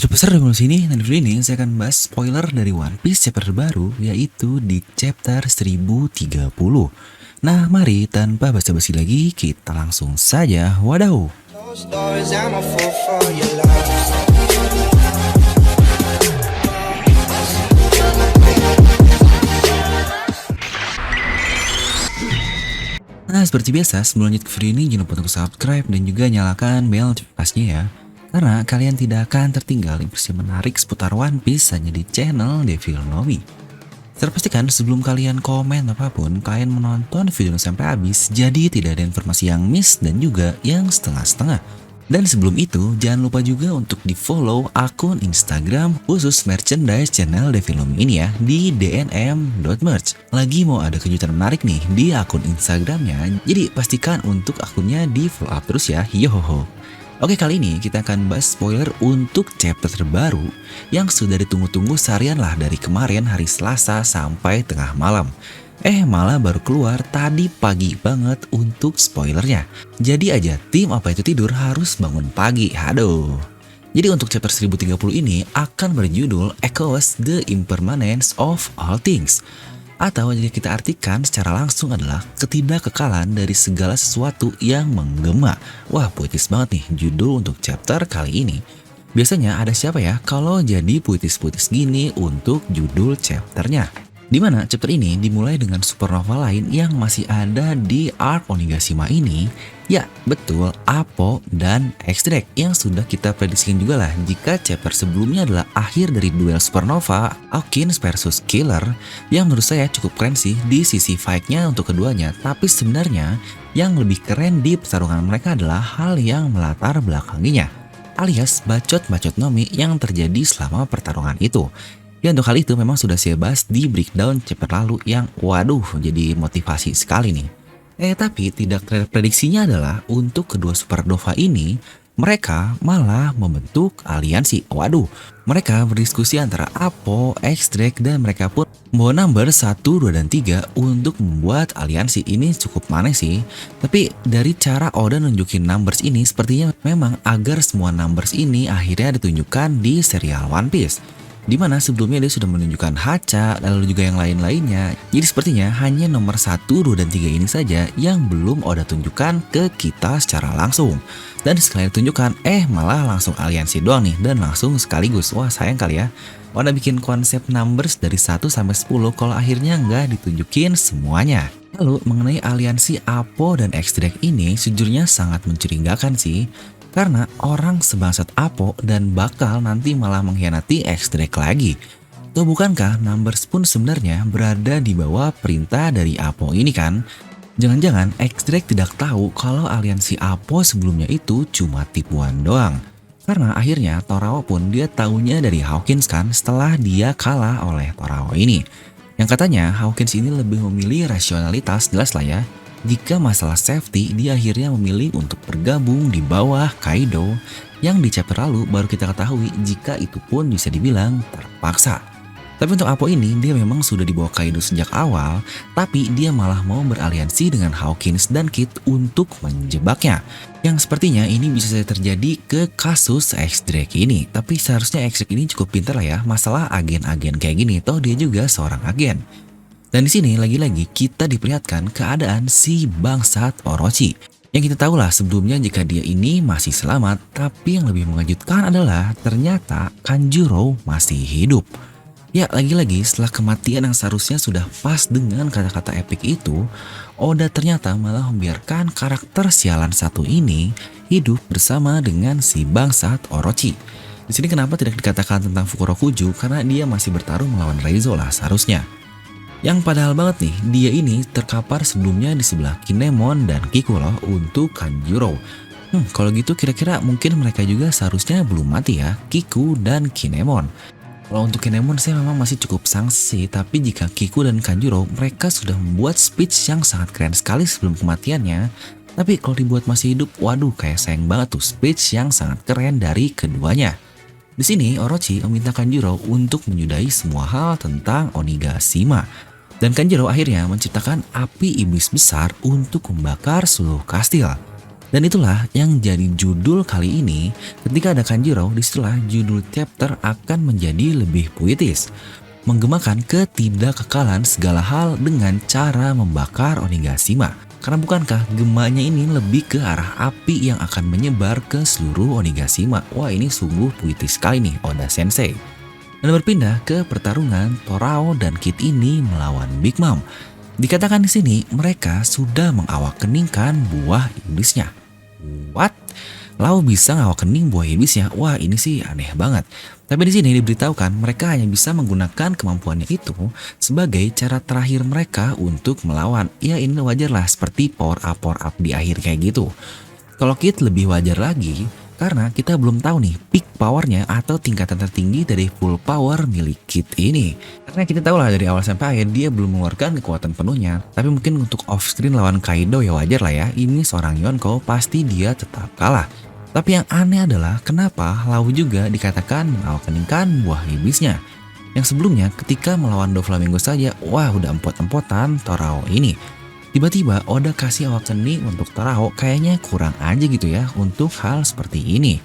Garis besar di sini, dan di video ini saya akan bahas spoiler dari One Piece chapter terbaru, yaitu di chapter 1030. Nah, mari tanpa basa-basi lagi, kita langsung saja wadaw. Nah, seperti biasa, sebelum lanjut ke video ini, jangan lupa untuk subscribe dan juga nyalakan bel notifikasinya ya. Karena kalian tidak akan tertinggal informasi menarik seputar One Piece hanya di channel Devil Nomi. Terpastikan sebelum kalian komen apapun, kalian menonton video sampai habis, jadi tidak ada informasi yang miss dan juga yang setengah-setengah. Dan sebelum itu, jangan lupa juga untuk di follow akun Instagram khusus merchandise channel Devil Nomi ini ya, di dnm.merch. Lagi mau ada kejutan menarik nih di akun Instagramnya, jadi pastikan untuk akunnya di follow up terus ya, yohoho. Oke, kali ini kita akan bahas spoiler untuk chapter terbaru yang sudah ditunggu-tunggu seharian lah dari kemarin hari Selasa sampai tengah malam. Malah baru keluar tadi pagi banget untuk spoilernya. Jadi aja tim apa itu tidur harus bangun pagi, aduh. Jadi untuk chapter 1030 ini akan berjudul Echoes the Impermanence of All Things. Atau jadi kita artikan secara langsung adalah ketidakkekalan dari segala sesuatu yang menggema. Wah, puitis banget nih judul untuk chapter kali ini. Biasanya ada siapa ya kalau jadi puitis-puitis gini untuk judul chapternya? Dimana chapter ini dimulai dengan supernova lain yang masih ada di arc Onigashima ini. Ya, betul, Apo dan X-Drake yang sudah kita prediksikan juga lah jika chapter sebelumnya adalah akhir dari duel supernova Hawkins versus Killer yang menurut saya cukup keren sih di sisi fight-nya untuk keduanya. Tapi sebenarnya yang lebih keren di pertarungan mereka adalah hal yang melatar belakanginya, alias bacot-bacot Nomi yang terjadi selama pertarungan itu. Ya, untuk hal itu memang sudah saya bahas di breakdown chapter lalu yang waduh jadi motivasi sekali nih. Tapi tidak prediksinya adalah untuk kedua supernova ini mereka malah membentuk aliansi. Waduh, mereka berdiskusi antara Apo, X-Drake dan mereka pun membawa number 1, 2, dan 3 untuk membuat aliansi ini cukup aneh sih. Tapi dari cara Oda nunjukin numbers ini sepertinya memang agar semua numbers ini akhirnya ditunjukkan di serial One Piece. Dimana sebelumnya dia sudah menunjukkan Hacha lalu juga yang lain-lainnya. Jadi sepertinya hanya nomor 1, 2, dan 3 ini saja yang belum Oda tunjukkan ke kita secara langsung. Dan sekali ditunjukkan malah langsung aliansi doang nih dan langsung sekaligus. Wah, sayang kali ya. Oda bikin konsep numbers dari 1 sampai 10 kalau akhirnya nggak ditunjukin semuanya. Lalu mengenai aliansi Apo dan X-Drake ini sejujurnya sangat mencurigakan sih. Karena orang sebangsat Apo dan bakal nanti malah mengkhianati X-Drake lagi. Tuh bukankah numbers pun sebenarnya berada di bawah perintah dari Apo ini kan? Jangan-jangan X-Drake tidak tahu kalau aliansi Apo sebelumnya itu cuma tipuan doang. Karena akhirnya Torao pun dia taunya dari Hawkins kan setelah dia kalah oleh Torao ini. Yang katanya Hawkins ini lebih memilih rasionalitas, jelas lah ya. Jika masalah safety, dia akhirnya memilih untuk bergabung di bawah Kaido yang di chapter lalu baru kita ketahui jika itu pun bisa dibilang terpaksa. Tapi untuk Apo ini dia memang sudah di bawah Kaido sejak awal, tapi dia malah mau beraliansi dengan Hawkins dan Kid untuk menjebaknya. Yang sepertinya ini bisa saja terjadi ke kasus X-Drake ini. Tapi seharusnya X-Drake ini cukup pintar lah ya masalah agen-agen kayak gini, toh dia juga seorang agen. Dan di sini lagi-lagi kita diperlihatkan keadaan si bangsat Orochi. Yang kita tahu lah sebelumnya jika dia ini masih selamat, tapi yang lebih mengejutkan adalah ternyata Kanjuro masih hidup. Ya, lagi-lagi setelah kematian yang seharusnya sudah pas dengan kata-kata epic itu, Oda ternyata malah membiarkan karakter sialan satu ini hidup bersama dengan si bangsat Orochi. Di sini kenapa tidak dikatakan tentang Fukurokuju karena dia masih bertarung melawan Reizo lah seharusnya. Yang padahal banget nih, dia ini terkapar sebelumnya di sebelah Kinemon dan Kiku loh untuk Kanjuro. Kalau gitu kira-kira mungkin mereka juga seharusnya belum mati ya, Kiku dan Kinemon. Kalau untuk Kinemon saya memang masih cukup sangsi, tapi jika Kiku dan Kanjuro mereka sudah membuat speech yang sangat keren sekali sebelum kematiannya. Tapi kalau dibuat masih hidup, waduh kayak sayang banget tuh speech yang sangat keren dari keduanya. Di sini Orochi meminta Kanjuro untuk menyudahi semua hal tentang Onigashima. Dan Kanjuro akhirnya menciptakan api iblis besar untuk membakar seluruh kastil. Dan itulah yang jadi judul kali ini. Ketika ada Kanjuro, disitulah judul chapter akan menjadi lebih puitis, menggemakan ketidakkekalan segala hal dengan cara membakar Onigashima. Karena bukankah gemanya ini lebih ke arah api yang akan menyebar ke seluruh Onigashima. Wah, ini sungguh puitis sekali nih Oda Sensei. Dan berpindah ke pertarungan Torao dan Kid ini melawan Big Mom. Dikatakan di sini mereka sudah mengawakeningkan buah iblisnya. What? Lau bisa ngawakening buah iblisnya? Wah, ini sih aneh banget. Tapi di sini diberitahukan mereka hanya bisa menggunakan kemampuannya itu sebagai cara terakhir mereka untuk melawan. Ya, ini wajarlah seperti power up di akhir kayak gitu. Kalau Kid lebih wajar lagi karena kita belum tahu nih peak powernya atau tingkatan tertinggi dari full power milik Kid ini. Karena kita tahu lah dari awal sampai akhir dia belum mengeluarkan kekuatan penuhnya. Tapi mungkin untuk off screen lawan Kaido ya wajar lah ya. Ini seorang Yonko pasti dia tetap kalah. Tapi yang aneh adalah kenapa Lau juga dikatakan mengawakeningkan buah iblisnya. Yang sebelumnya ketika melawan Doflamingo saja, wah udah empot-empotan Torao ini. Tiba-tiba Oda kasih awakening untuk Torao, kayaknya kurang aja gitu ya untuk hal seperti ini.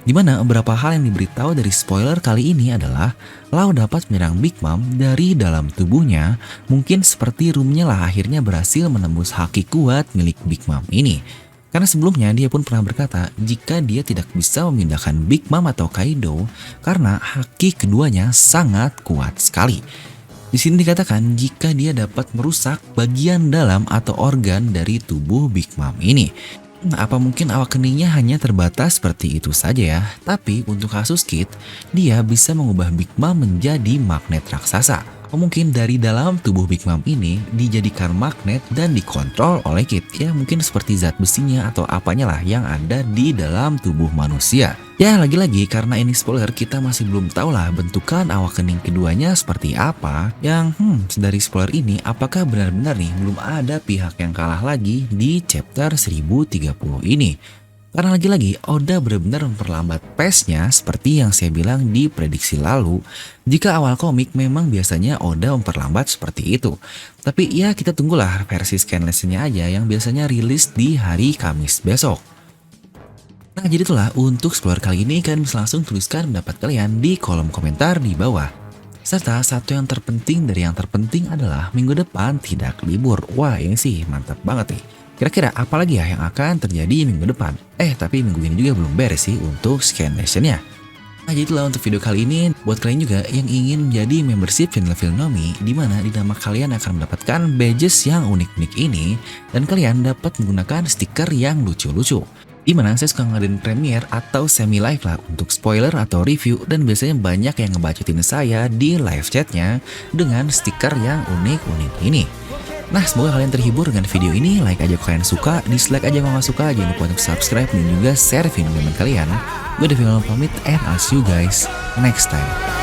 Dimana beberapa hal yang diberitahu dari spoiler kali ini adalah Lau dapat menyerang Big Mom dari dalam tubuhnya. Mungkin seperti roomnya lah akhirnya berhasil menembus haki kuat milik Big Mom ini. Karena sebelumnya dia pun pernah berkata jika dia tidak bisa memindahkan Big Mom atau Kaido karena haki keduanya sangat kuat sekali. Di sini dikatakan jika dia dapat merusak bagian dalam atau organ dari tubuh Big Mom ini. Apa mungkin awakeningnya hanya terbatas seperti itu saja ya? Tapi untuk kasus Kid, dia bisa mengubah Big Mom menjadi magnet raksasa. Atau mungkin dari dalam tubuh Big Mom ini dijadikan magnet dan dikontrol oleh Kid. Ya mungkin seperti zat besinya atau apanya lah yang ada di dalam tubuh manusia. Ya lagi-lagi karena ini spoiler kita masih belum tahu lah bentukan awakening keduanya seperti apa. Yang dari spoiler ini apakah benar-benar nih belum ada pihak yang kalah lagi di chapter 1030 ini. Karena lagi-lagi Oda benar-benar memperlambat pace-nya seperti yang saya bilang di prediksi lalu. Jika awal komik memang biasanya Oda memperlambat seperti itu. Tapi ya kita tunggulah versi scanless-nya aja yang biasanya rilis di hari Kamis besok. Nah jadi itulah untuk spoiler kali ini kalian bisa langsung tuliskan pendapat kalian di kolom komentar di bawah. Serta satu yang terpenting dari yang terpenting adalah minggu depan tidak libur. Wah ini sih mantap banget nih. Kira-kira apa lagi ya yang akan terjadi minggu depan? Tapi minggu ini juga belum beres sih untuk scan nation-nya. Nah jadi itulah untuk video kali ini. Buat kalian juga yang ingin menjadi membership channel Filmnomi, di mana di nama kalian akan mendapatkan badges yang unik-unik ini dan kalian dapat menggunakan stiker yang lucu-lucu. Dimana saya suka ngadain premiere atau semi live lah untuk spoiler atau review dan biasanya banyak yang ngebacotin saya di live chatnya dengan stiker yang unik-unik ini. Nah semoga kalian terhibur dengan video ini, like aja kalau kalian suka, dislike aja kalau nggak suka, jangan lupa untuk subscribe dan juga share video teman kalian. Gue Devil pamit and I'll see you guys next time.